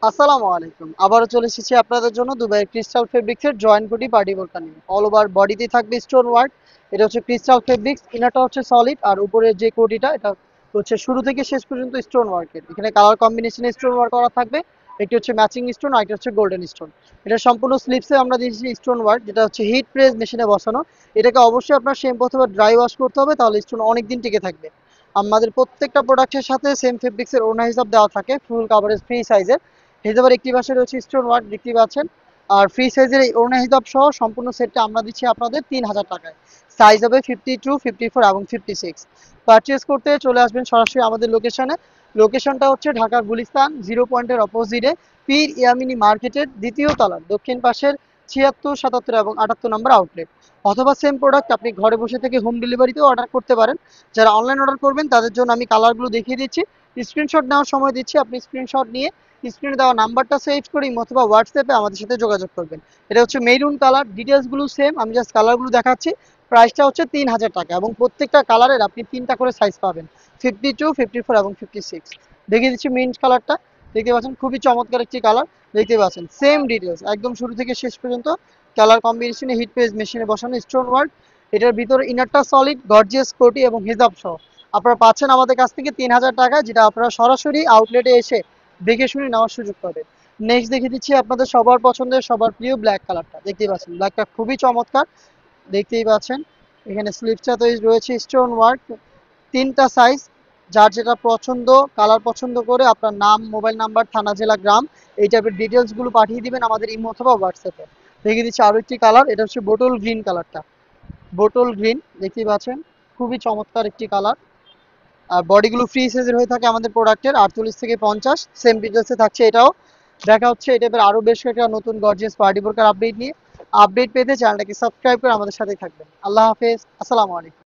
আসসালামু আলাইকুম। আবারও চলে এসেছি আপনাদের জন্য দুবাইয়ের ক্রিস্টাল ফেব্রিক্সের জয়েন্ট কোটি পার্টি বোরকা নিয়ে। অল ওভার বডিতে থাকবে স্টোন ওয়ার্ক। এটা হচ্ছে ক্রিস্টাল ফেব্রিক্স, ইনারটা হচ্ছে সলিড, আর উপরের যে কোটিটা এটা হচ্ছে শুরু থেকে শেষ পর্যন্ত স্টোন ওয়ার্কের। এখানে কালার কম্বিনেশনে স্টোন ওয়ার্ক করা থাকবে। একটি হচ্ছে ম্যাচিং স্টোন, আর একটা হচ্ছে গোল্ডেন স্টোন। এটা সম্পূর্ণ স্লিপসে আমরা দিয়েছি স্টোন ওয়ার্ক, যেটা হচ্ছে হিট প্রেস মেশিনে বসানো। এটাকে অবশ্যই আপনার শ্যাম্পু অথবা ড্রাই ওয়াশ করতে হবে, তাহলে স্টোন অনেক দিন টিকে থাকবে। আমাদের প্রত্যেকটা প্রোডাক্টের সাথে সেম ফেব্রিক্সের ওড়না হিসাব দেওয়া থাকে, ফুল কাভারেজ ফ্রি সাইজের। হিজাবের একটি পাশে রয়েছে স্টোন ওয়ার্ক, দেখতে পাচ্ছেন। আর ফ্রি সাইজের এই ওড়না হিজাব সহ সম্পূর্ণ সেটটা আমরা দিচ্ছি আপনাদের 3000 টাকায়। সাইজ হবে 52, 54 এবং 56। পারচেস করতে চলে আসবেন সরাসরি আমাদের লোকেশনে। লোকেশনটা হচ্ছে ঢাকা গুলিস্তান 0 পয়েন্টের অপোজিটে, পীর ইয়ামিনী মার্কেটের দ্বিতীয় তলার দক্ষিণ পাশের 76, 77 এবং 78 নম্বর আউটলেট। অথবা সেম প্রোডাক্ট আপনি ঘরে বসে থেকে হোম ডেলিভারিতেও অর্ডার করতে পারেন। যারা অনলাইন অর্ডার করবেন তাদের জন্য আমি কালারগুলো দেখিয়ে দিচ্ছি, স্ক্রিনশট নেওয়ার সময় দিচ্ছি। আপনি স্ক্রিনশট নিয়ে স্ক্রিনে দেওয়া নাম্বারটা সেভ করে অথবা হোয়াটসঅ্যাপে আমাদের সাথে যোগাযোগ করবেন। এটা হচ্ছে মেরুন কালার, ডিটেলসগুলো সেম, আমি জাস্ট কালারগুলো দেখাচ্ছি। প্রাইসটা হচ্ছে 3000 টাকা এবং প্রত্যেকটা কালারের আপনি 3টা করে সাইজ পাবেন, 52, 54 এবং 56। দেখিয়ে দিচ্ছি মিন্ট কালারটা, দেখতে পাচ্ছেন খুবই চমৎকার একটি কালার। দেখতে পাচ্ছেন সেম ডিটেলস একদম শুরু থেকে শেষ পর্যন্ত কালার কম্বিনেশনে হিট পেজ মেশিনে বসানো স্টোন ওয়ার্ক। এটার ভিতরে ইনারটা সলিড, গর্জিয়াস কোটি এবং হিজাব সহ আপনারা পাচ্ছেন আমাদের কাছ থেকে 3000 টাকা, যেটা আপনারা সরাসরি আউটলেটে এসে দেখে শুনে নেওয়ার সুযোগ পাবে। নেক্সট দেখিয়ে দিচ্ছি আপনাদের সবার পছন্দের সবার প্রিয় ব্ল্যাক কালারটা, দেখতেই পাচ্ছেন ব্ল্যাকটা খুবই চমৎকার। দেখতেই পাচ্ছেন এখানে স্লিপসটাতে রয়েছে স্টোন ওয়ার্ক, 3টা সাইজ। যার যেটা পছন্দ কালার পছন্দ করে আপনার নাম, মোবাইল নাম্বার, থানা, জেলা, গ্রাম এই টাইপের ডিটেলসগুলো পাঠিয়ে দিবেন আমাদের ইমো অথবা হোয়াটসঅ্যাপে। দেখিয়ে দিচ্ছি আরও একটি কালার, এটা হচ্ছে বোটল গ্রিন কালারটা। বোটল গ্রিন দেখতেই পাচ্ছেন খুবই চমৎকার একটি কালার। আর বডিগুলো ফ্রি সাইজের হয়ে থাকে আমাদের প্রোডাক্টের 48 থেকে 50, সেম ডিটেলসে থাকছে এটাও। দেখা হচ্ছে এই টাইপের আরো বেশ কয়েকটা নতুন গর্জিয়াস পার্টি বোরকার আপডেট নিয়ে। আপডেট পেতে চ্যানেলটাকে সাবস্ক্রাইব করে আমাদের সাথেই থাকবেন। আল্লাহ হাফেজ, আসসালামু আলাইকুম।